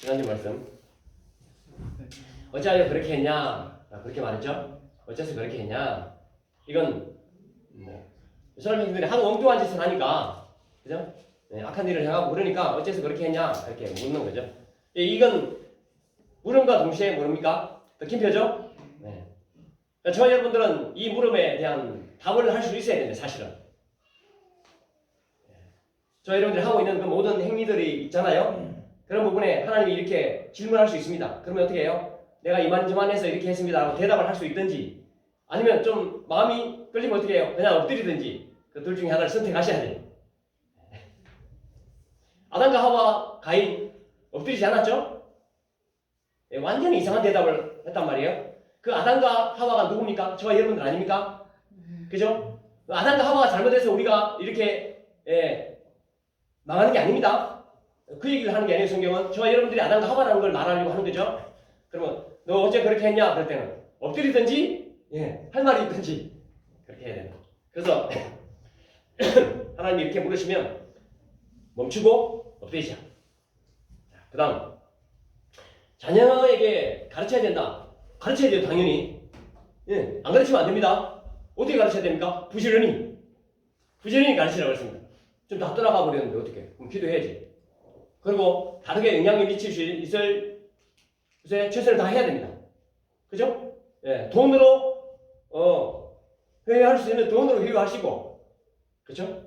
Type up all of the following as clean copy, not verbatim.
지난주 말씀. 어찌하여 그렇게 했냐? 그렇게 말했죠. 어째서 그렇게 했냐? 이건 이스라엘 백성들이 하도 엉뚱한 짓을 하니까, 그죠? 악한 일을 행하고 그러니까 어째서 그렇게 했냐? 이렇게 묻는 거죠. 이건 물음과 동시에 뭡니까? 느낌표죠? 네. 그러니까 저와 여러분들은 이 물음에 대한 답을 할 수 있어야 됩니다. 사실은. 저와 여러분들이 하고 있는 그 모든 행위들이 있잖아요. 그런 부분에 하나님이 이렇게 질문할 수 있습니다. 그러면 어떻게 해요? 내가 이만저만 해서 이렇게 했습니다 라고 대답을 할 수 있든지, 아니면 좀 마음이 끌리면 어떻게 해요? 그냥 엎드리든지, 그 둘 중에 하나를 선택하셔야 돼요. 아담과 하와, 가인 엎드리지 않았죠? 완전히 이상한 대답을 했단 말이에요. 그 아담과 하와가 누굽니까? 저와 여러분들 아닙니까? 그죠? 아담과 하와가 잘못해서 우리가 이렇게 망하는 게 아닙니다. 그 얘기를 하는 게 아니에요. 성경은 저와 여러분들이 아담과 하와라는 걸 말하려고 하는 거죠. 그러면 너 어째 그렇게 했냐? 그럴 때는 엎드리든지 할 말이 있든지 그렇게 해야 된다. 그래서 하나님이 이렇게 물으시면 멈추고 엎드리자. 그 다음 자녀에게 가르쳐야 된다. 가르쳐야 돼요. 당연히. 안 가르치면 안 됩니다. 어떻게 가르쳐야 됩니까? 부지런히 가르치라고 했습니다. 좀 다 떠나가 버렸는데 어떻게? 그럼 기도해야지. 그리고 다르게 영향을 미칠 수 있을 것에 최선을 다해야 됩니다. 그죠? 돈으로 회유할 수 있는 돈으로 회유하시고, 그죠?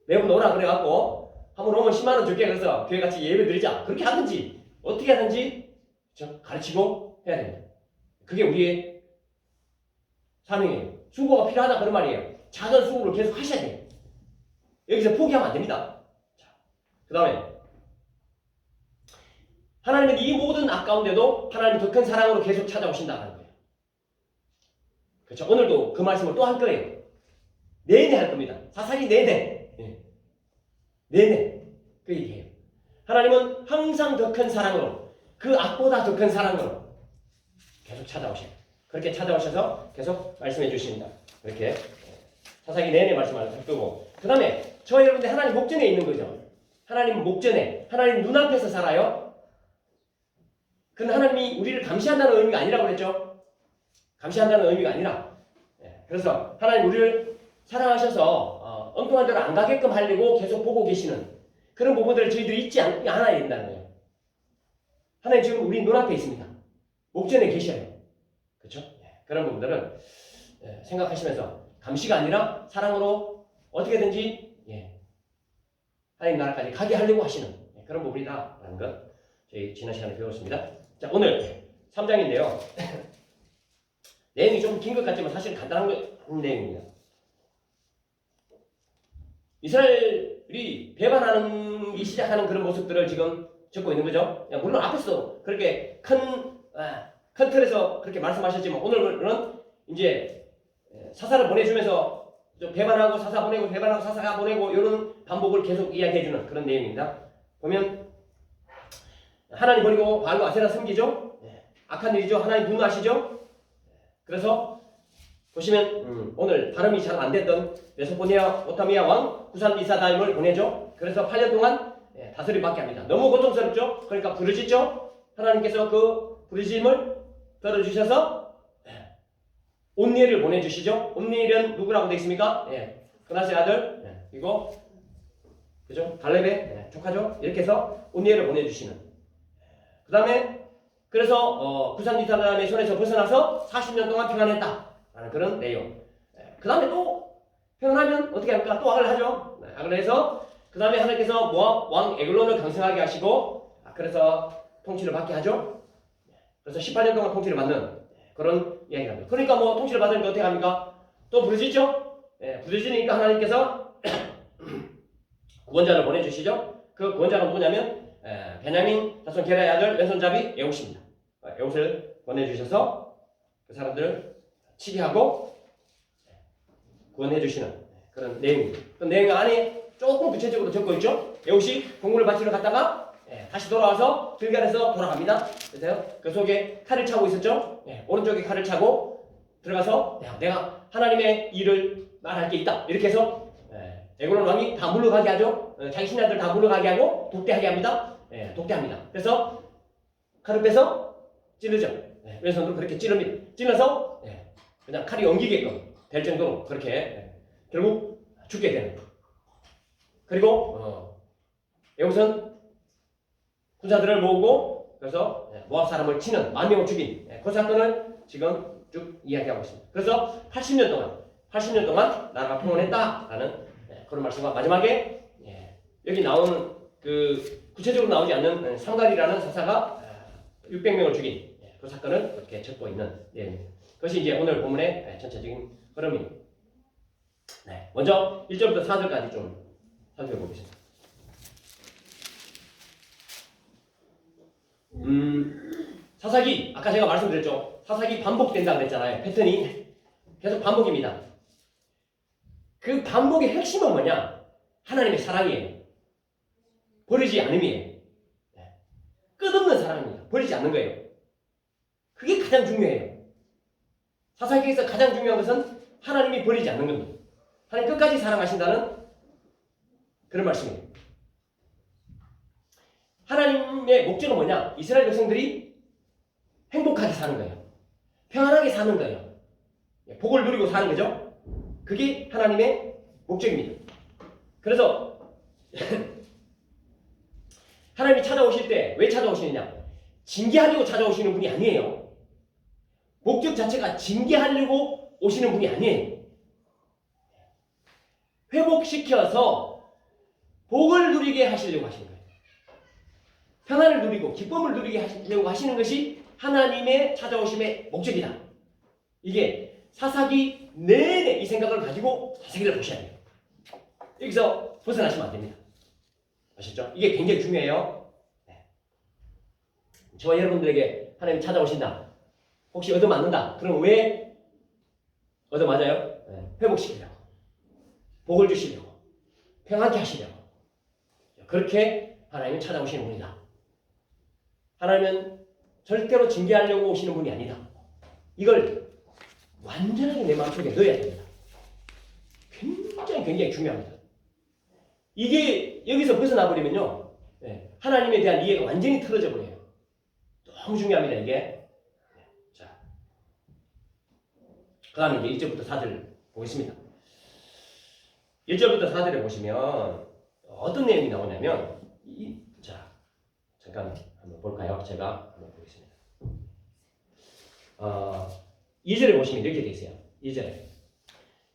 매번 오라 그래갖고 한번 오면 10만 원 줄게 그래서 교회 같이 예배 드리자 그렇게 하든지 어떻게 하든지 가르치고 해야 됩니다. 그게 우리의 사명이에요. 수고가 필요하다 그런 말이에요. 작은 수고를 계속 하셔야 돼요. 여기서 포기하면 안 됩니다. 그 다음에 하나님은 이 모든 악 가운데도 하나님의 더 큰 사랑으로 계속 찾아오신다는 거예요. 그렇죠? 오늘도 그 말씀을 또 할 거예요. 내내 할 겁니다. 사사기 내내. 내내 그 얘기예요. 하나님은 항상 더 큰 사랑으로, 그 악보다 더 큰 사랑으로 계속 찾아오셔요. 그렇게 찾아오셔서 계속 말씀해 주십니다. 이렇게 사사기 내내 말씀을 끄고, 그 다음에 저와 여러분들 하나님 목전에 있는 거죠. 하나님 목전에, 하나님 눈앞에서 살아요. 그건 하나님이 우리를 감시한다는 의미가 아니라고 그랬죠. 감시한다는 의미가 아니라, 그래서 하나님 우리를 사랑하셔서 엉뚱한 데로 안 가게끔 하려고 계속 보고 계시는 그런 부분들을 저희들이 잊지 않아야 된다는 거예요. 하나님 지금 우리 눈앞에 있습니다. 목전에 계셔요. 그렇죠? 그런 부분들은 생각하시면서 감시가 아니라 사랑으로 어떻게든지 하나님 나라까지 가게 하려고 하시는 그런 부분이다라는 것 저희 지난 시간에 배웠습니다. 자, 오늘 3장인데요. 내용이 좀 긴 것 같지만 사실 간단한 내용입니다. 이스라엘이 배반하기 시작하는 그런 모습들을 지금 적고 있는 거죠. 물론 앞에서 그렇게 큰 틀에서 그렇게 말씀하셨지만 오늘은 이제 사사를 보내주면서 좀 배반하고 사사 보내고 배반하고 사사가 보내고 이런 반복을 계속 이야기해주는 그런 내용입니다. 보면 하나님 버리고 바알과 아세라 섬기죠. 악한 일이죠. 하나님 분노하시죠. 그래서 보시면 오늘 발음이 잘 안 됐던 메소포타미아 오타미아 왕 구산리사다임을 보내죠. 그래서 8년 동안 다스림 받게 합니다. 너무 고통스럽죠. 그러니까 부르짖죠. 하나님께서 그 부르짖음을 들어주셔서 온니엘을 보내주시죠. 온니엘은 누구라고 되어 있습니까? 그나스의 아들, 이거 그죠? 갈렙의 조카죠. 이렇게 해서 온니엘을 보내주시는. 그 다음에 그래서 구산리사다임의 손에서 벗어나서 40년 동안 평안했다라는 그런 내용. 그 다음에 또 평안하면 어떻게 합니까? 또 악을 하죠. 악을 해서 그 다음에 하나님께서 모압 왕 에글론을 강성하게 하시고 그래서 통치를 받게 하죠. 그래서 18년 동안 통치를 받는 그런 이야기가 합니다. 그러니까 뭐 통치를 받으니까 어떻게 합니까? 또 부르짖죠? 부르짖으니까 하나님께서 구원자를 보내주시죠. 그 구원자가 누구냐면 베냐민 자손 게라의 아들 왼손잡이 에웃입니다. 에웃을 보내주셔서 그 사람들을 치게 하고 구원해주시는 그런 내용입니다. 그 내용 안에 조금 구체적으로 적고 있죠. 에웃이 동물을 바치러 갔다가 다시 돌아와서 길갈에서 돌아갑니다. 그래서 그 속에 칼을 차고 있었죠. 오른쪽에 칼을 차고 들어가서 내가 하나님의 일을 말할 게 있다. 이렇게 해서 에글론 왕이 다 물러가게 하죠. 자기 신하들 다 물러가게 하고 독대하게 합니다. 독대합니다. 그래서 칼을 빼서 찌르죠. 예, 왼손으로 그렇게 찌릅니다. 찔러서 예, 그냥 칼이 엉기게끔 될 정도로 그렇게 결국 죽게 되는 거예요. 그리고 여기선 군사들을 모으고 그래서 모압 사람을 치는 10,000명을 죽인 그 사건을 지금 쭉 이야기하고 있습니다. 그래서 80년 동안 나라가 평온했다라는 그런 말씀과 마지막에 여기 나오는 그 구체적으로 나오지 않는 상갈이라는 사사가 600명을 죽인 그 사건을 이렇게 적고 있는 내용입니다. 그것이 이제 오늘 본문의 전체적인 흐름입니다. 네, 먼저 1절부터 4절까지 좀 살펴보겠습니다. 사사기 아까 제가 말씀드렸죠. 사사기 반복된다 그랬잖아요. 패턴이 계속 반복입니다. 그 반복의 핵심은 뭐냐? 하나님의 사랑이에요. 버리지 않음이에요. 끝없는 사랑입니다. 버리지 않는 거예요. 그게 가장 중요해요. 사사기에서 가장 중요한 것은 하나님이 버리지 않는 겁니다. 하나님 끝까지 사랑하신다는 그런 말씀이에요. 하나님의 목적은 뭐냐? 이스라엘 백성들이 행복하게 사는 거예요. 평안하게 사는 거예요. 복을 누리고 사는 거죠. 그게 하나님의 목적입니다. 그래서 하나님이 찾아오실 때 왜 찾아오시느냐? 징계하려고 찾아오시는 분이 아니에요. 목적 자체가 징계하려고 오시는 분이 아니에요. 회복시켜서 복을 누리게 하시려고 하시는 거예요. 평안을 누리고 기쁨을 누리게 하시려고 하시는 것이 하나님의 찾아오심의 목적이다. 이게 사사기 내내 이 생각을 가지고 사사기를 보셔야 돼요. 여기서 벗어나시면 안 됩니다. 아셨죠? 이게 굉장히 중요해요. 네. 저와 여러분들에게 하나님 찾아오신다. 혹시 얻어맞는다. 그럼 왜 얻어맞아요? 네. 회복시키려고. 복을 주시려고. 평안케 하시려고. 그렇게 하나님은 찾아오시는 분이다. 하나님은 절대로 징계하려고 오시는 분이 아니다. 이걸 완전하게 내 마음속에 넣어야 됩니다. 굉장히 중요합니다. 이게 여기서 벗어나 버리면요, 하나님에 대한 이해가 완전히 틀어져 버려요. 너무 중요합니다, 이게. 자, 그 다음에 이제 1절부터 4절 보겠습니다. 1절부터 4절에 보시면 어떤 내용이 나오냐면, 자, 잠깐 한번 볼까요? 제가 한번 보겠습니다. 2절에 보시면 이렇게 되어 있어요. 2절에.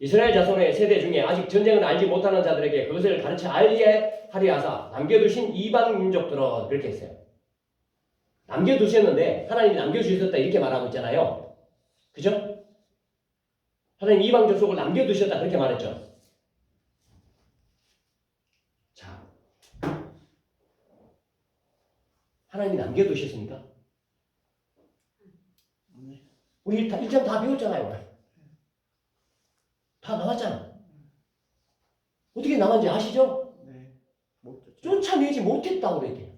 이스라엘 자손의 세대 중에 아직 전쟁을 알지 못하는 자들에게 그것을 가르쳐 알게 하려 하사 남겨두신 이방 민족들은 그렇게 했어요. 남겨두셨는데 하나님이 남겨주셨다 이렇게 말하고 있잖아요. 그죠? 하나님 이방 족속을 남겨두셨다 그렇게 말했죠. 자, 하나님이 남겨두셨습니까? 우리 1장 다 배웠잖아요. 오늘. 다 나왔잖아. 어떻게 나왔는지 아시죠? 네. 쫓아내지 못했다고 그랬대요.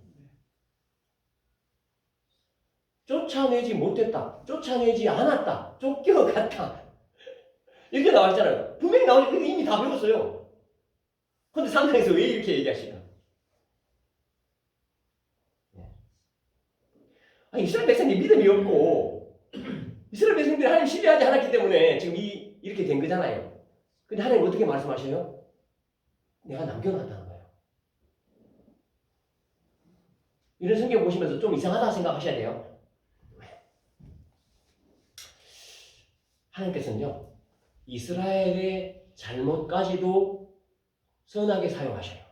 쫓아내지 못했다. 쫓아내지 않았다. 쫓겨갔다. 이렇게 나왔잖아요. 분명히 나오니까 이미 다 배웠어요. 그런데 상상에서 왜 이렇게 얘기하실까? 아니, 이스라엘 백성이 믿음이 없고 이스라엘 백성들이 하나님 신뢰하지 않았기 때문에 지금 이렇게 된 거잖아요. 근데 하나님 어떻게 말씀하셔요? 내가 남겨놨다는 거예요. 이런 성경 보시면서 좀 이상하다 생각하셔야 돼요. 하나님께서는요, 이스라엘의 잘못까지도 선하게 사용하셔요.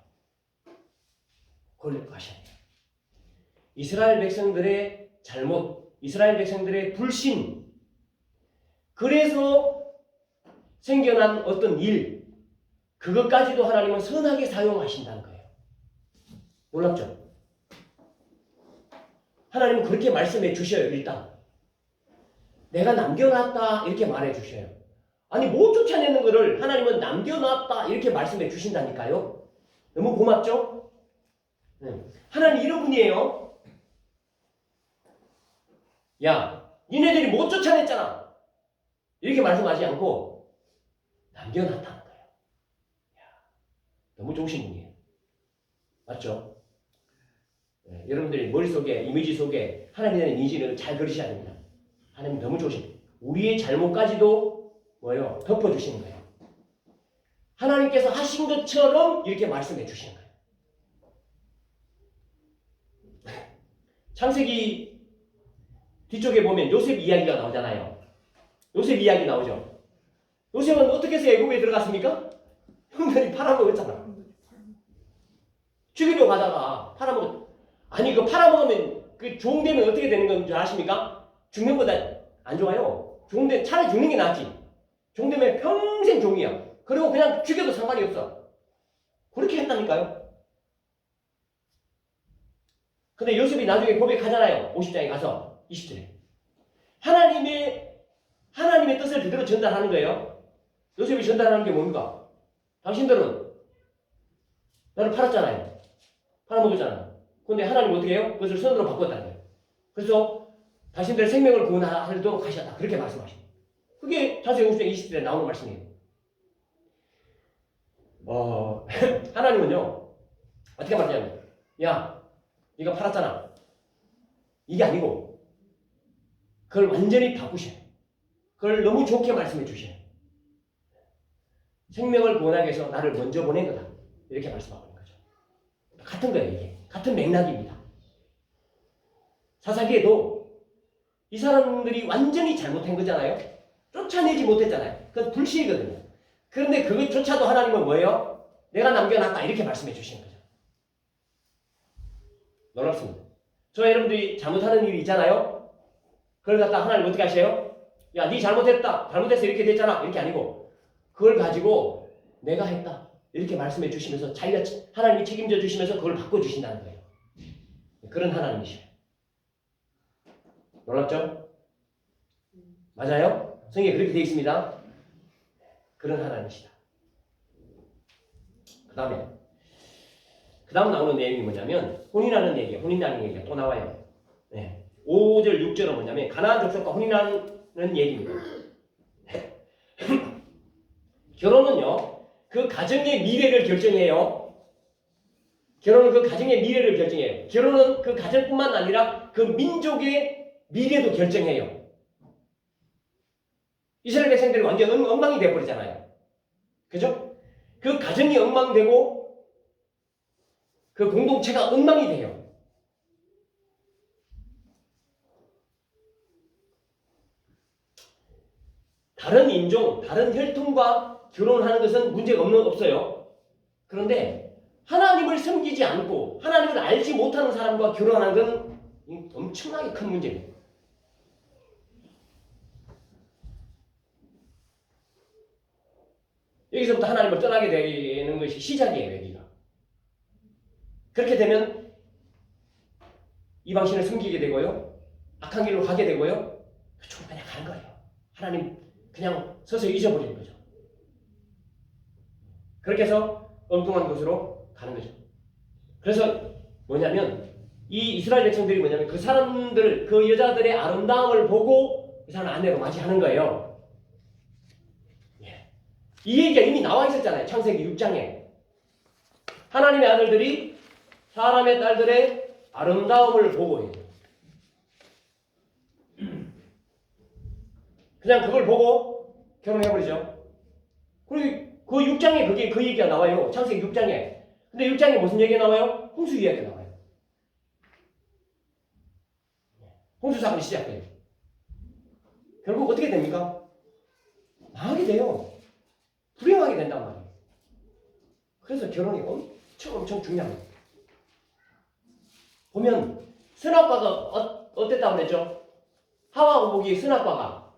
그걸 아셔야 돼요. 이스라엘 백성들의 잘못, 이스라엘 백성들의 불신, 그래서 생겨난 어떤 일, 그것까지도 하나님은 선하게 사용하신다는 거예요. 놀랍죠? 하나님은 그렇게 말씀해 주셔요. 일단 내가 남겨놨다 이렇게 말해 주셔요. 아니, 못 쫓아내는 거를 하나님은 남겨놨다 이렇게 말씀해 주신다니까요. 너무 고맙죠? 하나님 이런 분이에요. 야, 니네들이 못 쫓아냈잖아 이렇게 말씀하지 않고 남겨놨다는 거예요. 야, 너무 좋으신 분이에요. 맞죠? 여러분들이 머릿속에 이미지 속에 하나님에 대한 이미지를 잘 그리셔야 됩니다. 하나님 너무 좋으신 우리의 잘못까지도 뭐예요? 덮어주시는 거예요. 하나님께서 하신 것처럼 이렇게 말씀해 주시는 거예요. 창세기 뒤쪽에 보면 요셉 이야기가 나오잖아요. 요셉 이야기 나오죠. 요셉은 어떻게 해서 애굽에 들어갔습니까? 형들이 팔아먹었잖아. 죽이려 가다가 팔아먹었. 아니 그 팔아먹으면 그 종되면 어떻게 되는 건 줄 아십니까? 죽는 거다 안 좋아요. 종되 차라리 죽는 게 낫지. 종되면 평생 종이야. 그리고 그냥 죽여도 상관이 없어. 그렇게 했다니까요. 근데 요셉이 나중에 고백하잖아요. 50장에 가서 20절에 하나님의 뜻을 그대로 전달하는 거예요. 요셉이 전달하는 게 뭡니까? 당신들은 나를 팔았잖아요. 팔아먹었잖아요. 근데 하나님 어떻게 해요? 그것을 선으로 바꿨다는 거예요. 그래서 당신들의 생명을 구원하도록 하셨다. 그렇게 말씀하십니다. 그게 창세기 50장 20절에 나오는 말씀이에요. 하나님은요 어떻게 말하냐면 야 네가 팔았잖아. 이게 아니고 그걸 완전히 바꾸셔요. 그걸 너무 좋게 말씀해 주셔요. 생명을 구원하기 위해서 나를 먼저 보낸 거다. 이렇게 말씀하고 있는 거죠. 같은 거예요. 이게 같은 맥락입니다. 사사기에도 이 사람들이 완전히 잘못한 거잖아요. 쫓아내지 못했잖아요. 그건 불신이거든요. 그런데 그것조차도 하나님은 뭐예요? 내가 남겨놨다. 이렇게 말씀해 주시는 거죠. 놀랍습니다. 저 여러분들이 잘못하는 일이 있잖아요. 그걸 갖다 하나님 어떻게 하세요? 야, 네 잘못했다. 잘못해서 이렇게 됐잖아. 이렇게 아니고 그걸 가지고 내가 했다. 이렇게 말씀해 주시면서 자기가 하나님이 책임져 주시면서 그걸 바꿔주신다는 거예요. 그런 하나님이시에요. 놀랍죠? 맞아요? 성경에 그렇게 되어 있습니다. 그런 하나님이시다. 그 다음 나오는 내용이 뭐냐면 혼인하는 얘기예요. 혼인하는 얘기가 또 나와요. 5절 6절은 뭐냐면 가나안 족속과 혼인하는 얘기입니다. 결혼은요 그 가정의 미래를 결정해요. 결혼은 그 가정의 미래를 결정해요. 결혼은 그 가정뿐만 아니라 그 민족의 미래도 결정해요. 이스라엘 백성들이 완전 엉망이 되어버리잖아요. 그죠? 그 가정이 엉망되고 그 공동체가 엉망이 돼요. 다른 인종, 다른 혈통과 결혼하는 것은 문제가 없어요. 그런데 하나님을 섬기지 않고 하나님을 알지 못하는 사람과 결혼하는 건 엄청나게 큰 문제예요. 여기서부터 하나님을 떠나게 되는 것이 시작이에요. 여기가. 그렇게 되면 이방신을 섬기게 되고요. 악한 길로 가게 되고요. 그쪽으로 그냥 가는 거예요. 하나님 그냥 서서히 잊어버리는 거죠. 그렇게 해서 엉뚱한 곳으로 가는 거죠. 그래서 뭐냐면 이 이스라엘 백성들이 뭐냐면 그 사람들, 그 여자들의 아름다움을 보고 그 사람 아내로 맞이하는 거예요. 이 얘기가 이미 나와 있었잖아요. 창세기 6장에. 하나님의 아들들이 사람의 딸들의 아름다움을 보고 해요. 그냥 그걸 보고 결혼해버리죠. 그리고 그 6장에 그 얘기가 나와요. 창세기 6장에. 근데 6장에 무슨 얘기가 나와요? 홍수 이야기가 나와요. 홍수 사건이 시작돼요. 결국 어떻게 됩니까? 망하게 돼요. 불행하게 된단 말이에요. 그래서 결혼이 엄청 중요합니다. 보면 선악과가 어땠다고 그랬죠? 하와가 보기에 선악과가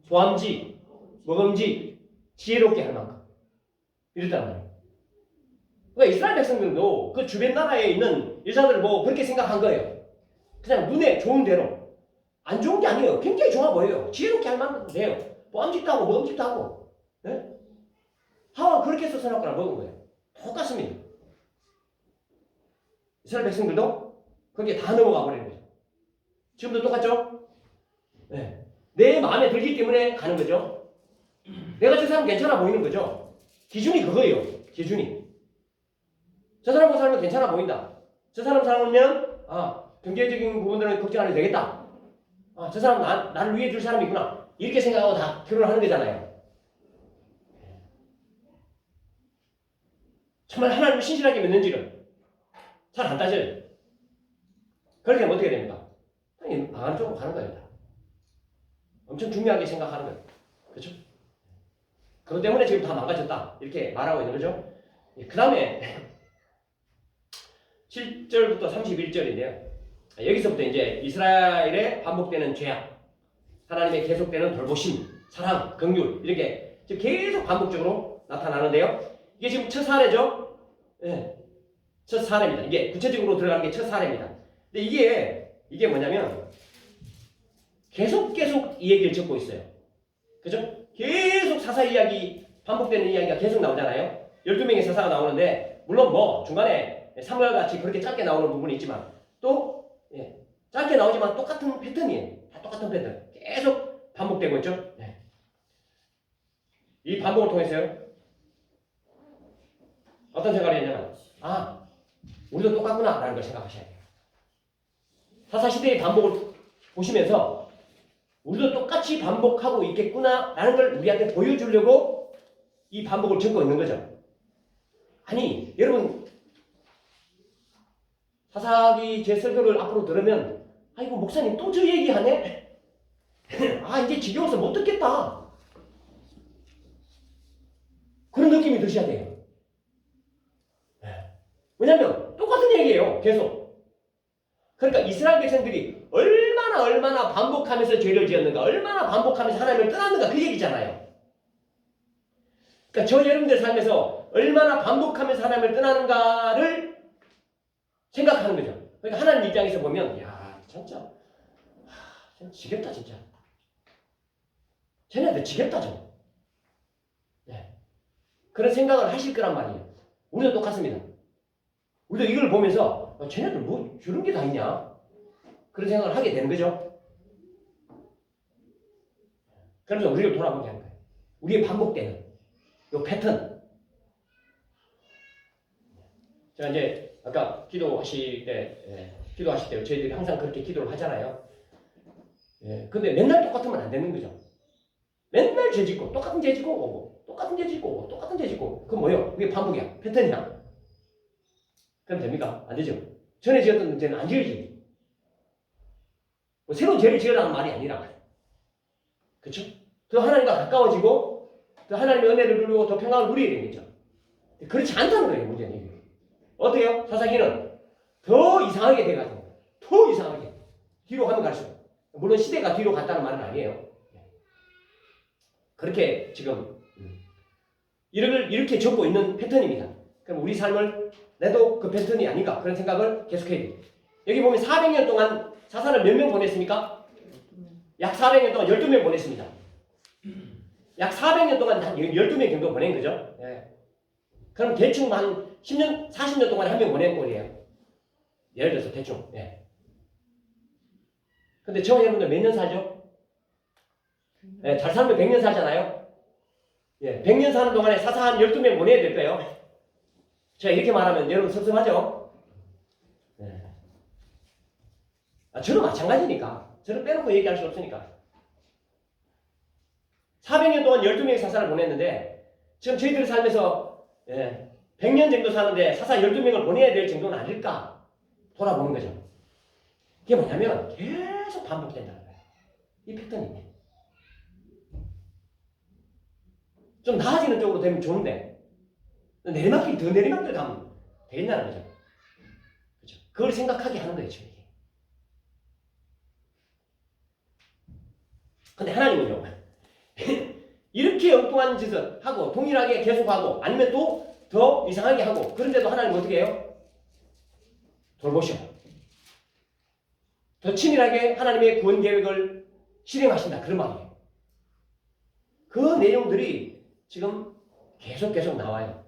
소함지, 먹음지, 지혜롭게 할 만큼 이랬단 말이에요. 그러니까 이스라엘 백성들도 그 주변 나라에 있는 여자들을 보고 그렇게 생각한 거예요. 그냥 눈에 좋은 대로. 안 좋은 게 아니에요. 굉장히 좋아 보여요. 지혜롭게 할 만큼 돼요. 보암직도 하고 먹음직도 하고. 네? 하와가 그렇게 해서 선악과를 먹은 거예요. 똑같습니다. 이스라엘 백성들도 거기에 다 넘어가 버리는 거죠. 지금도 똑같죠? 네. 내 마음에 들기 때문에 가는 거죠. 내가 저 사람 괜찮아 보이는 거죠. 기준이 그거예요. 기준이. 저 사람과 살면 괜찮아 보인다. 저 사람 살면 경제적인 부분들은 걱정 안 해도 되겠다. 저 사람 나를 위해 줄 사람이 있구나. 이렇게 생각하고 다 결혼을 하는 거잖아요. 정말 하나님을 신실하게 믿는지를 잘 안 따져요. 그렇게 하면 어떻게 됩니까? 당연히 망하는 쪽으로 가는 거예요. 엄청 중요하게 생각하는 거예요. 그렇죠? 그것 때문에 지금 다 망가졌다. 이렇게 말하고 있는 거죠. 그 다음에 7절부터 31절인데요. 여기서부터 이제 이스라엘의 반복되는 죄악, 하나님의 계속되는 돌보심, 사랑, 긍휼 이렇게 지금 계속 반복적으로 나타나는데요. 이게 지금 첫 사례죠. 네. 첫 사례입니다. 이게 구체적으로 들어가는 게 첫 사례입니다. 근데 이게 뭐냐면 계속 이 얘기를 적고 있어요. 그죠? 계속 사사 이야기, 반복되는 이야기가 계속 나오잖아요. 12명의 사사가 나오는데 물론 뭐 중간에 사무엘같이 그렇게 짧게 나오는 부분이 있지만 또 짧게 나오지만 똑같은 패턴이에요. 다 똑같은 패턴. 계속 반복되고 있죠. 네. 이 반복을 통해서요. 어떤 생각을 했냐면 우리도 똑같구나 라는 걸 생각하셔야 돼요. 사사시대의 반복을 보시면서 우리도 똑같이 반복하고 있겠구나 라는 걸 우리한테 보여주려고 이 반복을 적고 있는 거죠. 아니 여러분 사사기 제 설교를 앞으로 들으면 이거 목사님 또 저 얘기하네? 이제 지겨워서 못 듣겠다. 그런 느낌이 드셔야 돼요. 왜냐하면 똑같은 얘기예요. 계속. 그러니까 이스라엘 백성들이 얼마나 반복하면서 죄를 지었는가, 얼마나 반복하면서 하나님을 떠났는가 그 얘기잖아요. 그러니까 저 여러분들 삶에서 얼마나 반복하면서 하나님을 떠나는가를 생각하는 거죠. 그러니까 하나님 입장에서 보면 진짜 지겹다 진짜. 쟤네들 지겹다 좀. 그런 생각을 하실 거란 말이에요. 우리도 똑같습니다. 우리도 이걸 보면서 쟤네들 뭐 저런 게 다 있냐? 그런 생각을 하게 되는 거죠. 그러면서 우리를 돌아보게 하는 거예요. 우리의 반복되는 이 패턴. 제가 이제 아까 기도하실 때 저희들이 항상 그렇게 기도를 하잖아요. 근데 맨날 똑같으면 안 되는 거죠. 맨날 죄 짓고 똑같은 죄 짓고 오고 똑같은 죄 짓고 오고 똑같은 죄 짓고 그건 뭐예요? 그게 반복이야. 패턴이야. 그럼 됩니까? 안 되죠. 전에 지었던 죄는 안 지어지지. 뭐 새로운 죄를 지으라는 말이 아니라. 그렇죠? 더 하나님과 가까워지고 더 하나님의 은혜를 누리고 더 평강을 누리게 되겠죠. 그렇지 않다는 거예요. 문제는. 어때요? 사사기는 더 이상하게 돼가지고 더 이상하게 뒤로 가면 갈수록 물론 시대가 뒤로 갔다는 말은 아니에요. 그렇게 지금 이렇게 적고 있는 패턴입니다. 그럼 우리 삶을 내도 그 패턴이 아닌가 그런 생각을 계속해야 돼요. 여기 보면 400년 동안 사사를 몇 명 보냈습니까? 약 400년 동안 12명 보냈습니다. 약 400년 동안 한 12명 정도 보낸 거죠. 그럼 대충 한 10년, 40년 동안에 한 명 보낸 꼴이에요. 예를 들어서 대충. 근데 저 여러분들 몇 년 살죠? 잘 살면 100년 살잖아요. 100년 사는 동안에 사사 한 12명 보내야 될 거예요. 제가 이렇게 말하면 여러분 섭섭하죠? 저는 마찬가지니까. 저를 빼놓고 얘기할 수 없으니까. 400년 동안 12명의 사사를 보냈는데 지금 저희들 삶에서 100년 정도 사는데 사사 12명을 보내야 될 정도는 아닐까 돌아보는 거죠. 이게 뭐냐면 계속 반복된다는 거예요. 이 패턴이. 좀 나아지는 쪽으로 되면 좋은데 내리막길 더 내리막길 가면 되겠냐는 거죠. 그렇죠? 그걸 생각하게 하는 거예요. 지금 이게. 근데 하나님은요. 이렇게 엉뚱한 짓을 하고 동일하게 계속하고 아니면 또 더 이상하게 하고 그런데도 하나님 어떻게 해요? 돌보셔. 더 치밀하게 하나님의 구원 계획을 실행하신다. 그런 말이에요. 그 내용들이 지금 계속 나와요.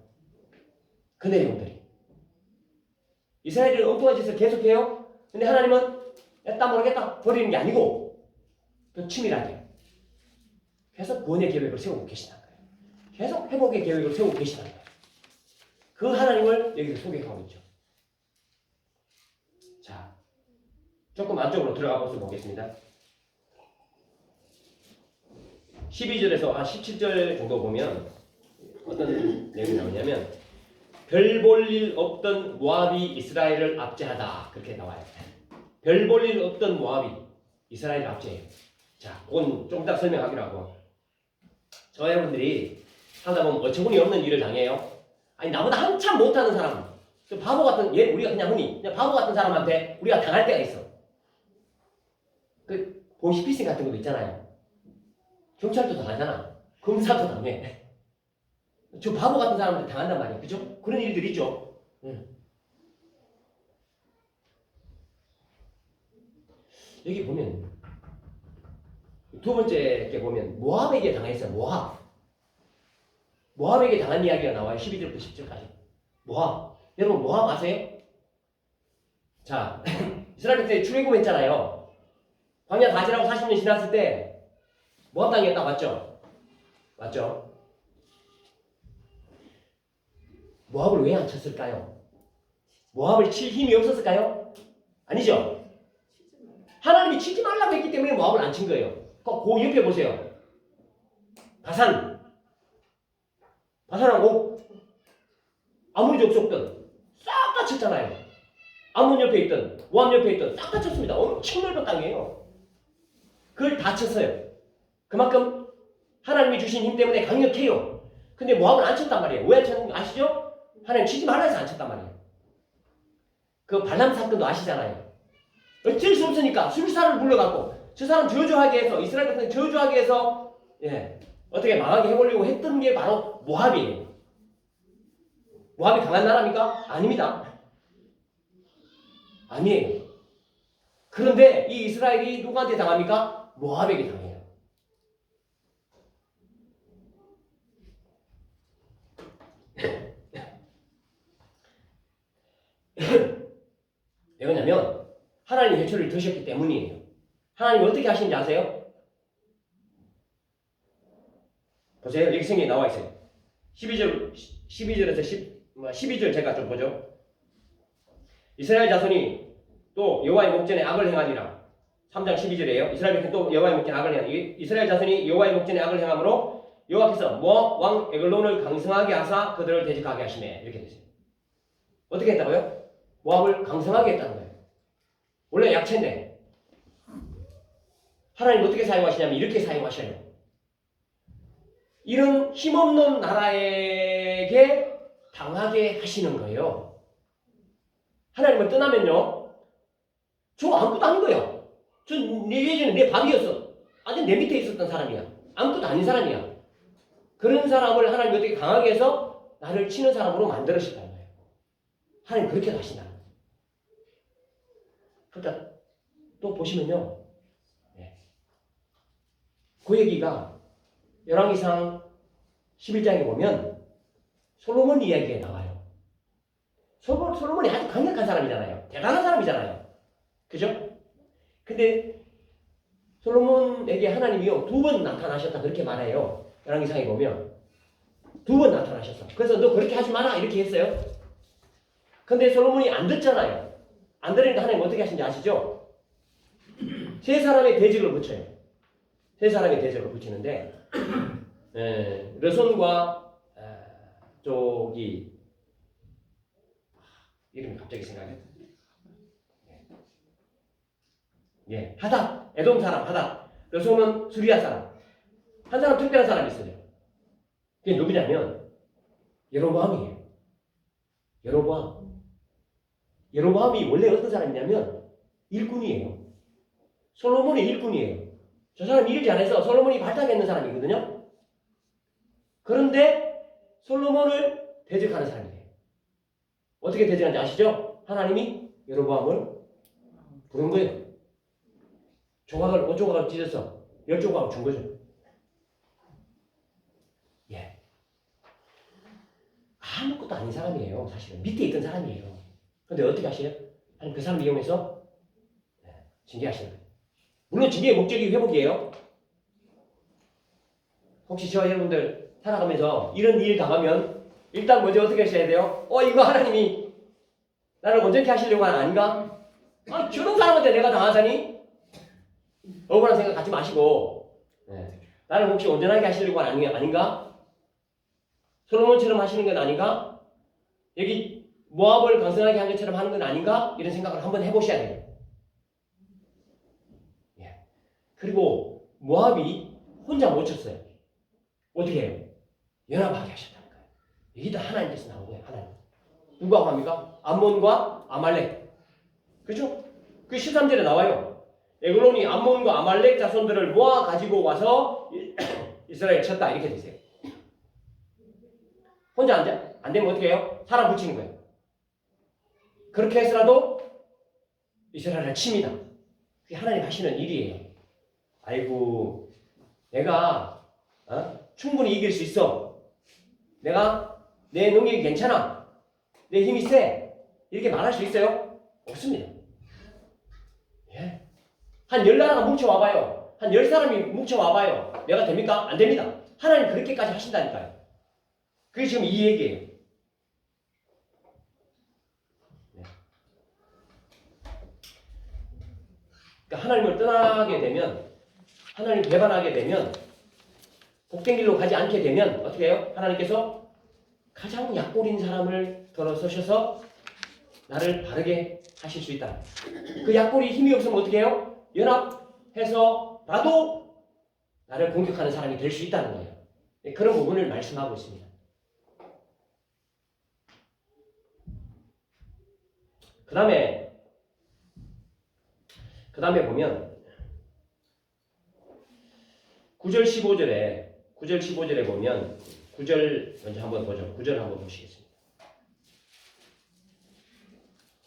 그 내용들이. 이스라엘이 엉뚱한 짓을 계속해요. 근데 하나님은 땀 모르겠다 버리는 게 아니고 더 치밀하게 계속 구원의 계획을 세우고 계시다는 거예요. 계속 회복의 계획을 세우고 계시다는 거예요. 그 하나님을 여기서 소개하고 있죠. 자, 조금 안쪽으로 들어가 보겠습니다. 12절에서 17절 정도 보면 어떤 내용이 나오냐면 별 볼 일 없던 모압이 이스라엘을 압제하다 그렇게 나와요. 별 볼 일 없던 모압이 이스라엘을 압제해요. 자, 그건 좀 이따 설명하기로 하고 저 여러분들이 하다 보면 어처구니 없는 일을 당해요. 아니 나보다 한참 못하는 사람 그 바보 같은 우리가 그냥 흔히 그냥 바보 같은 사람한테 우리가 당할 때가 있어. 그 보이스피싱 같은 것도 있잖아요. 경찰도 당하잖아. 검사도 당해. 저 바보 같은 사람한테 당한단 말이야. 그죠? 그런 일들 있죠. 여기 보면 두 번째 게 보면 모압에게 당했어요. 모압에게 당한 이야기가 나와요. 12절부터 10절까지. 모압. 여러분 모압 아세요? 자, 이스라엘 백성이 출애굽했잖아요. 광야 다 지나고 40년 지났을 때 모압 당했다 맞죠? 맞죠? 모압을 왜 안 쳤을까요? 모압을 칠 힘이 없었을까요? 아니죠? 하나님이 치지 말라고 했기 때문에 모압을 안 친 거예요. 그 옆에 보세요. 바산하고 아무리 족속든 싹 다 쳤잖아요. 아몬 옆에 있든 모압 옆에 있든 싹 다 쳤습니다. 엄청 넓은 땅이에요. 그걸 다 쳤어요. 그만큼 하나님이 주신 힘 때문에 강력해요. 근데 모압을 안 쳤단 말이에요. 왜 안 쳤는지 아시죠? 하나님 치지 말라 해서 안 쳤단 말이에요. 그 발람 사건도 아시잖아요. 어쩔 수 없으니까 술사를 불러갖고 저 사람 저주하게 해서 이스라엘 백성 저주하게 해서 어떻게 망하게 해보려고 했던 게 바로 모압이에요. 모압이 강한 나라입니까? 아닙니다. 아니에요. 그런데 이 이스라엘이 누구한테 당합니까? 모압에게 당해요. 왜 그러냐면 하나님이 회초리를 드셨기 때문이에요. 하나님이 어떻게 하시는지 아세요? 보세요. 여기 성경에 나와 있어요. 12절에서 12절 제가 좀 보죠. 이스라엘 자손이 또 여호와의 목전에 악을 행하니라. 3장 12절이에요. 이스라엘 백성이 또 여호와의 목전에 악을 행하니 이스라엘 자손이 여호와의 목전에 악을 행함으로 여호와께서 모압 왕 에글론을 강성하게 하사 그들을 대적하게 하시네. 이렇게 되세요. 어떻게 했다고요? 모압을 강성하게 했다는 거예요. 원래 약체인데 하나님 어떻게 사용하시냐면 이렇게 사용하셔요. 이런 힘없는 나라에게 당하게 하시는 거예요. 하나님을 떠나면요, 저 아무것도 아닌 거야. 저 예전에 내 밥이었어. 아직 내 밑에 있었던 사람이야. 아무것도 아닌 사람이야. 그런 사람을 하나님이 어떻게 강하게 해서 나를 치는 사람으로 만들으시다는 거예요. 하나님 그렇게 하신다는 거예요. 그러니까 또 보시면요, 그 얘기가 열왕기상 11장에 보면 솔로몬 이야기가 나와요. 솔로몬이 아주 강력한 사람이잖아요. 대단한 사람이잖아요. 그죠? 근데 솔로몬에게 하나님이요 2번 나타나셨다 그렇게 말해요. 열왕기상에 보면 2번 나타나셨어. 그래서 너 그렇게 하지 마라 이렇게 했어요. 근데 솔로몬이 안 듣잖아요. 안 들으니까 하나님 어떻게 하신지 아시죠? 세 사람의 대적을 붙여요. 세 사람의 대적을 붙이는데 르손과 저기 이름이 갑자기 생각이 안 나요. 하닷, 에돔 사람 하닷. 르손은 수리아 사람. 한 사람 특별한 사람이 있어요. 그게 누구냐면 여로보암이에요. 여로보암이 원래 어떤 사람이냐면 일꾼이에요. 솔로몬의 일꾼이에요. 저 사람 일 잘해서 솔로몬이 발탁했는 사람이거든요. 그런데 솔로몬을 대적하는 사람이에요. 어떻게 대적하는지 아시죠? 하나님이 여로보암을 부른 거예요. 조각을 5조각을 찢어서 10조각을 준 거죠. 아무것도 아닌 사람이에요. 사실은 밑에 있던 사람이에요. 근데 어떻게 하셔요? 하나님 그 사람 이용해서 징계하시는 거예요. 물론 징계의 목적이 회복이에요. 혹시 저와 여러분들 살아가면서 이런 일 당하면 일단 먼저 어떻게 하셔야 돼요? 이거 하나님이 나를 온전케 하시려고 하는 아닌가? 아, 저런 사람한테 내가 당하자니? 억울한 생각 갖지 마시고, 나를 혹시 온전하게 하시려고 하는 게 아닌가? 솔로몬처럼 하시는 건 아닌가? 여기 모압을 강성하게 한 것처럼 하는 건 아닌가? 이런 생각을 한번 해보셔야 돼요. 그리고 모압이 혼자 못 쳤어요. 어떻게 해요? 연합하게 하셨다는 거예요. 여기 다 하나님께서 나온 거예요. 하나님. 누구하고 합니까? 암몬과 아말렉. 그죠? 그 13절에 나와요. 에글론이 암몬과 아말렉 자손들을 모아 가지고 와서 이스라엘 쳤다. 이렇게 되세요. 혼자 안 되면 어떻게 해요? 사람 붙이는 거예요. 그렇게 해서라도 이스라엘을 칩니다. 그게 하나님 하시는 일이에요. 아이고, 내가 충분히 이길 수 있어. 내가 내 능력이 괜찮아. 내 힘이 세. 이렇게 말할 수 있어요? 없습니다. 예. 한 10나라가 뭉쳐와봐요. 한 10사람이 뭉쳐와봐요. 내가 됩니까? 안 됩니다. 하나님 그렇게까지 하신다니까요. 그게 지금 이 얘기예요. 네. 그러니까 하나님을 떠나게 되면, 하나님 배반하게 되면, 복된 길로 가지 않게 되면 어떻게 해요? 하나님께서 가장 약골인 사람을 들어서셔서 나를 바르게 하실 수 있다. 그 약골이 힘이 없으면 어떻게 해요? 연합해서 나도 나를 공격하는 사람이 될 수 있다는 거예요. 그런 부분을 말씀하고 있습니다. 그 다음에 보면 9절 15절에 보면 9절 먼저 한번 보죠. 9절 한번 보시겠습니다.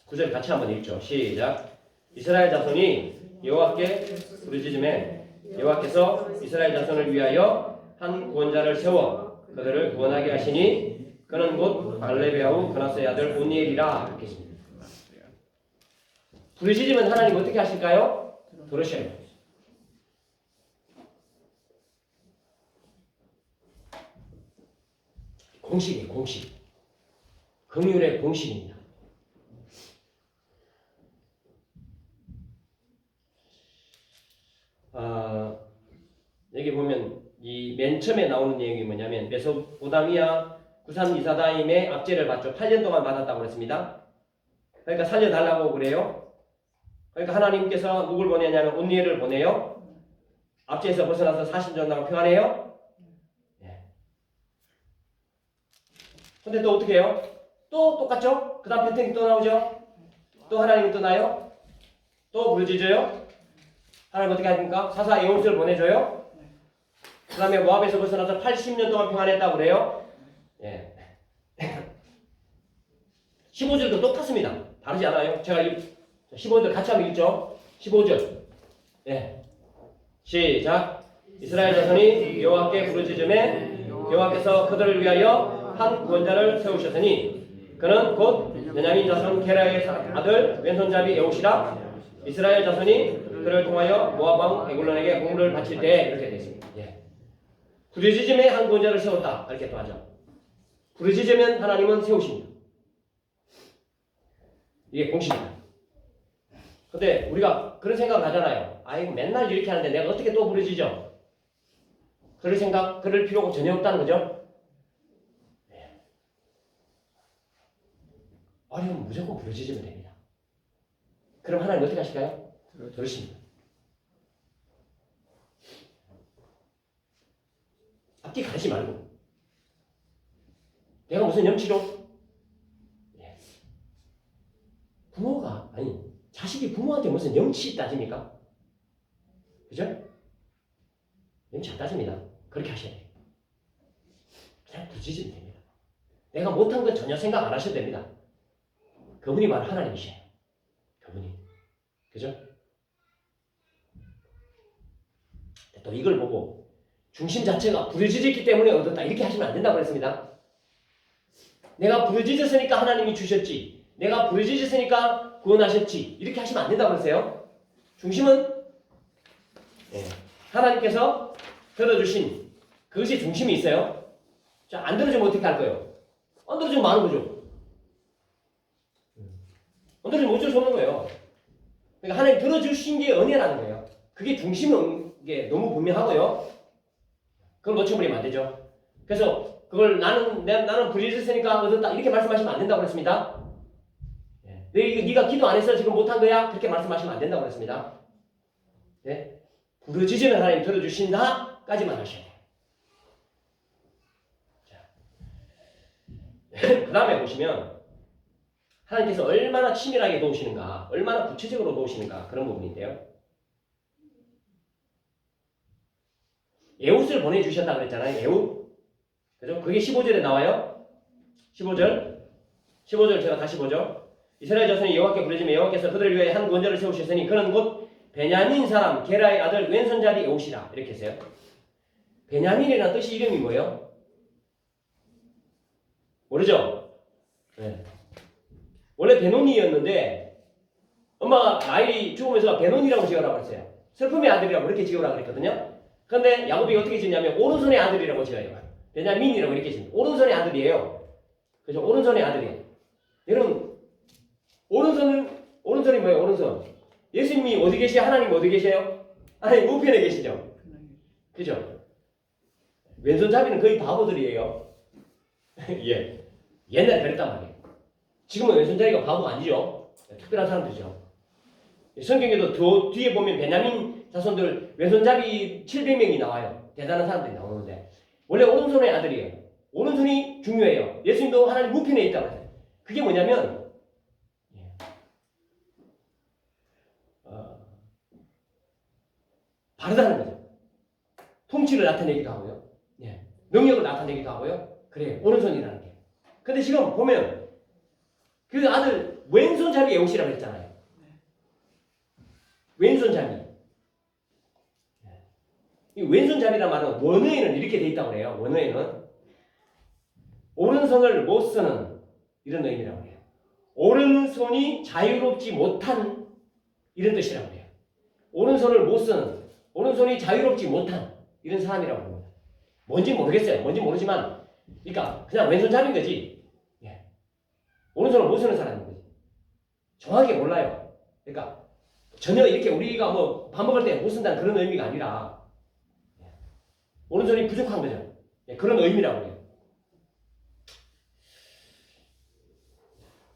9절 같이 한번 읽죠. 시작. 이스라엘 자손이 여호와께 부르짖음에 여호와께서 이스라엘 자손을 위하여 한 구원자를 세워 그들을 구원하게 하시니 그는 곧 갈렙의 아우 그나스의 아들 온니엘이라. 이렇게 했습니다. 부르짖으면 하나님 어떻게 하실까요? 들으셔야 돼요. 공식이에요. 공식. 긍휼의 공식입니다. 여기 보면 이 맨 처음에 나오는 내용이 뭐냐면 메소포타미아 구산 이사다임의 압제를 받죠. 8년 동안 받았다고 그랬습니다. 그러니까 살려달라고 그래요. 그러니까 하나님께서 누굴 보내냐면 온니엘을 보내요. 압제에서 벗어나서 40년 동안 평안해요. 근데 또 어떻게 해요? 또 똑같죠? 그 다음 패턴이 또 나오죠? 또 하나님이 떠나요? 또 부르짖어요? 하나님 어떻게 하십니까? 사사 여호수를 보내줘요? 그 다음에 모압에서 벗어나서 80년 동안 평안했다고 그래요? 15절도 똑같습니다. 다르지 않아요? 제가 15절 같이 한번 읽죠? 15절. 시작. 이스라엘 자손이 여호와께 부르짖음에 여호와께서 그들을 위하여 한 구원자를 세우셨으니 그는 곧 베냐민 자손 게라의 아들 왼손잡이 여호시라. 이스라엘 자손이 그를 통하여 모압 왕 에글론에게 공물을 바칠 때 이렇게 되어 있습니다. 부르짖음에 한 구원자를 세웠다. 이렇게 또 하죠. 부르짖으면 하나님은 세우십니다. 이게 공식입니다. 근데 우리가 그런 생각을 하잖아요. 아이고 맨날 이렇게 하는데 내가 어떻게 또 부르짖어? 그럴 필요가 전혀 없다는 거죠. 어려우면 무조건 부르짖으면 됩니다. 그럼 하나님 어떻게 하실까요? 들으십니다. 앞뒤 가리지 말고 내가 무슨 염치로? 부모가 자식이 부모한테 무슨 염치 따집니까? 그죠? 염치 안 따집니다. 그렇게 하셔야 돼요. 그냥 부르짖으면 됩니다. 내가 못한 건 전혀 생각 안 하셔도 됩니다. 그분이 바로 하나님이셔요. 그분이. 그죠? 또 이걸 보고 중심 자체가 부르짖었기 때문에 얻었다. 이렇게 하시면 안 된다고 그랬습니다. 내가 부르짖었으니까 하나님이 주셨지. 내가 부르짖었으니까 구원하셨지. 이렇게 하시면 안 된다고 그랬어요. 중심은 하나님께서 들어주신 그것이 중심이 있어요. 자, 안 들어주면 어떻게 할 거예요? 안 들어주면 많은 거죠. 안 들어주면 어쩔 수 없는 거예요. 그러니까 하나님 들어주신 게 은혜라는 거예요. 그게 중심은 게 너무 분명하고요. 그걸 놓쳐버리면 안 되죠. 그래서 그걸 나는 부르짖었으니까 얻었다 이렇게 말씀하시면 안 된다고 그랬습니다. 네가 기도 안 해서 지금 못한 거야? 그렇게 말씀하시면 안 된다고 그랬습니다. 네? 부르짖으면 하나님 들어주신다까지만 하셔야 돼요. 그 다음에 보시면 하나님께서 얼마나 치밀하게 도우시는가, 얼마나 구체적으로 도우시는가 그런 부분인데요. 에웃을 보내주셨다 그랬잖아요. 에웃. 그죠? 그게 15절에 나와요. 15절 제가 다시 보죠. 이스라엘 자손이 여호와께 부르짖으며 여호와께서 그들을 위하여 한 구원자를 세우셨으니 그는 곧 베냐민 사람 게라의 아들 왼손잡이 에웃이라 이렇게 했어요. 베냐민이라는 뜻이 이름이 뭐예요? 모르죠? 네. 원래 베노니였는데 엄마가 라헬이 죽으면서 베노니라고 지으라고 했어요. 슬픔의 아들이라고 그렇게 지으라고 그랬거든요. 그런데 야곱이 어떻게 지었냐면 오른손의 아들이라고 지어요. 베냐민이라고 이렇게 지어요. 오른손의 아들이에요. 그죠? 오른손의 아들이에요. 여러분 오른손이 뭐예요? 오른손. 예수님이 어디 계세요? 하나님 어디 계세요? 하나님 우편에 계시죠? 그죠? 왼손잡이는 거의 바보들이에요. 예. 옛날에 그랬단 말이에요. 지금은 왼손잡이가 바보가 아니죠. 특별한 사람들이죠. 성경에도 더 뒤에 보면 베냐민 자손들 왼손잡이 700명이 나와요. 대단한 사람들이 나오는데 원래 오른손의 아들이에요. 오른손이 중요해요. 예수님도 하나님 우편에 있다고 해요. 그게 뭐냐면 바르다는 거죠. 통치를 나타내기도 하고요. 능력을 나타내기도 하고요. 그래요. 오른손이라는 게. 근데 지금 보면 그 아들 왼손잡이 에웃이라고 했잖아요. 왼손잡이. 이 왼손잡이란 말은 원어에는 이렇게 돼 있다고 해요. 원어에는 오른손을 못 쓰는 이런 의미라고 해요. 오른손이 자유롭지 못한 이런 뜻이라고 해요. 오른손을 못 쓰는, 오른손이 자유롭지 못한 이런 사람이라고 합니다. 뭔지 모르겠어요. 뭔지 모르지만 그러니까 그냥 왼손잡이인 거지. 오른손을 못 쓰는 사람인 거지. 정확하게 몰라요. 그러니까 전혀 이렇게 우리가 뭐 밥 먹을 때 못 쓴다는 그런 의미가 아니라 오른손이 부족한 거죠. 그런 의미라고 해요.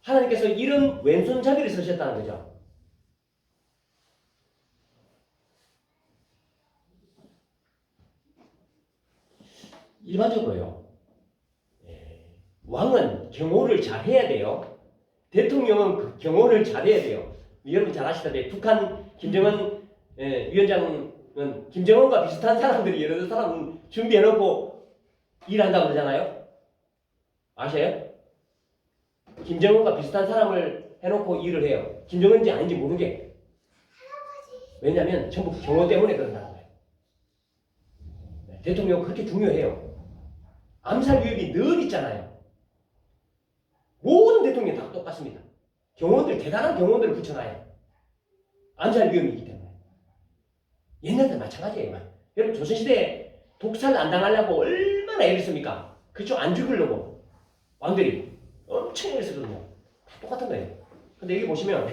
하나님께서 이런 왼손잡이를 쓰셨다는 거죠. 일반적으로요. 왕은 경호를 잘 해야 돼요. 대통령은 그 경호를 잘 해야 돼요. 여러분 잘 아시다시피 북한 김정은 위원장은 김정은과 비슷한 사람들이 여러 사람 준비해놓고 일한다고 그러잖아요. 아세요? 김정은과 비슷한 사람을 해놓고 일을 해요. 김정은인지 아닌지 모르게. 왜냐하면 전부 경호 때문에 그런다는 거예요. 대통령 그렇게 중요해요. 암살 위협이 늘 있잖아요. 모든 대통령이 다 똑같습니다. 경호원들, 대단한 경호원들을 붙여놔요. 암살 위험이 있기 때문에. 옛날도 마찬가지예요. 여러분 조선시대에 독살 안 당하려고 얼마나 애를 씁니까? 그쪽 안 죽으려고 왕들이 엄청 애를 쓰거든요. 다 똑같은 거예요. 근데 여기 보시면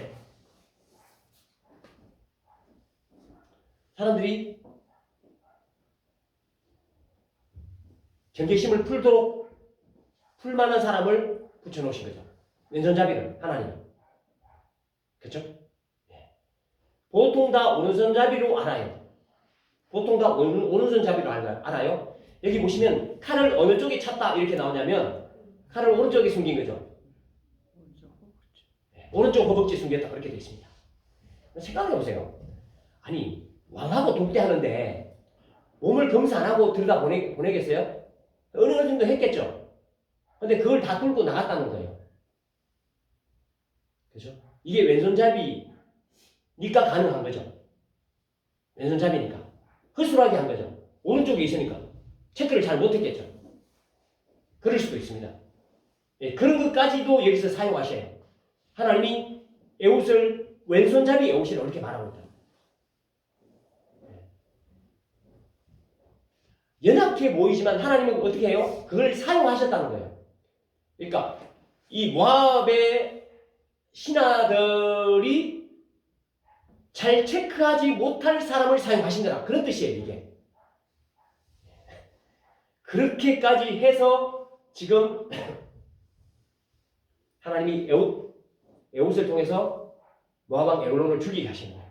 사람들이 경계심을 풀도록 풀만한 사람을 붙여놓으신 거죠. 왼손잡이를 하나님. 그렇죠? 보통 다 오른손잡이로 알아요. 보통 다 오른손잡이로 알아요. 여기 보시면 칼을 어느 쪽에 찼다 이렇게 나오냐면 칼을 오른쪽에 숨긴 거죠. 오른쪽 허벅지에 숨겼다 그렇게 되어 있습니다. 생각해 보세요. 아니 왕하고 독대하는데 몸을 검사 안 하고 들여다 보내겠어요? 어느 정도 했겠죠. 근데 그걸 다 뚫고 나갔다는 거예요. 그죠? 이게 왼손잡이니까 가능한 거죠. 왼손잡이니까. 허술하게 한 거죠. 오른쪽에 있으니까. 체크를 잘 못했겠죠. 그럴 수도 있습니다. 그런 것까지도 여기서 사용하셔요. 하나님이 에웃을 왼손잡이 에웃이라고 이렇게 말하고 있다. 연약해 보이지만 하나님은 어떻게 해요? 그걸 사용하셨다는 거예요. 그러니까 이 모압의 신하들이 잘 체크하지 못할 사람을 사용하신 거다. 그런 뜻이에요, 이게. 그렇게까지 해서 지금 하나님이 에훗을 통해서 모압 왕 에글론을 죽이게 하시는 거예요.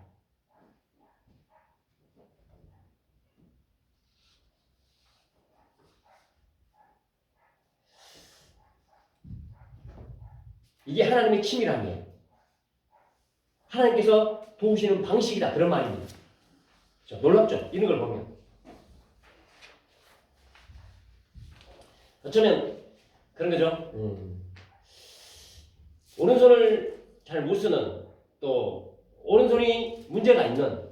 이게 하나님의 치밀함이에요. 하나님께서 도우시는 방식이다. 그런 말입니다. 놀랍죠? 이런 걸 보면. 어쩌면 그런 거죠. 오른손을 잘 못 쓰는, 또 오른손이 문제가 있는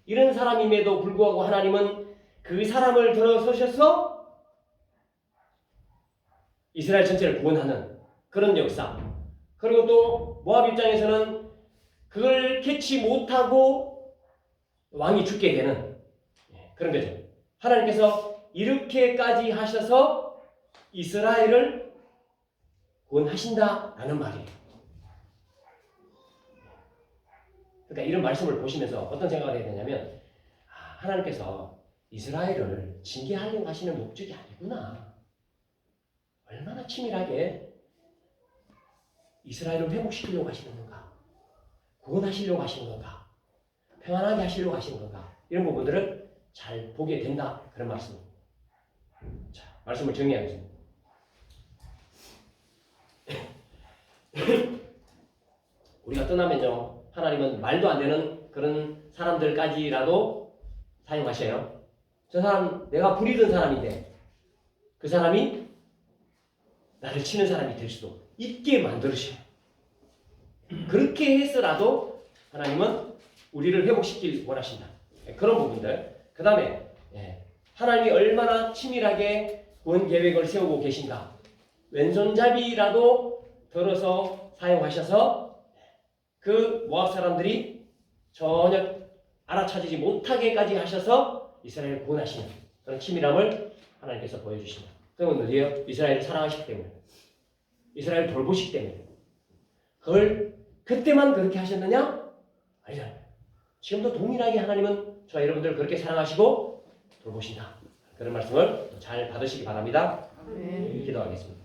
이런 사람임에도 불구하고 하나님은 그 사람을 들어서셔서 이스라엘 전체를 구원하는 그런 역사. 그리고 또 모압 입장에서는 그걸 캐치 못하고 왕이 죽게 되는 그런 거죠. 하나님께서 이렇게까지 하셔서 이스라엘을 구원하신다라는 말이에요. 그러니까 이런 말씀을 보시면서 어떤 생각을 해야 되냐면, 하나님께서 이스라엘을 징계하려고 하시는 목적이 아니구나. 얼마나 치밀하게 이스라엘을 회복시키려고 하시는 건가? 구원하시려고 하시는 건가? 평안하게 하시려고 하시는 건가? 이런 부분들을 잘 보게 된다. 그런 말씀입니다. 자, 말씀을 정리하겠습니다. 우리가 떠나면요, 하나님은 말도 안 되는 그런 사람들까지라도 사용하셔요. 저 사람 내가 부리던 사람인데 그 사람이 나를 치는 사람이 될 수도 있게 만들으셔요. 그렇게 해서라도 하나님은 우리를 회복시키길 원하신다. 그런 부분들. 그 다음에 하나님이 얼마나 치밀하게 구원 계획을 세우고 계신가. 왼손잡이라도 들어서 사용하셔서 그 모압 사람들이 전혀 알아차리지 못하게까지 하셔서 이스라엘을 구원하시는 그런 치밀함을 하나님께서 보여주신다. 그건 어디에요? 이스라엘을 사랑하시기 때문에, 이스라엘을 돌보시기 때문에. 그걸 그때만 그렇게 하셨느냐? 아니잖아요. 지금도 동일하게 하나님은 저와 여러분들을 그렇게 사랑하시고 돌보신다. 그런 말씀을 잘 받으시기 바랍니다. 기도하겠습니다.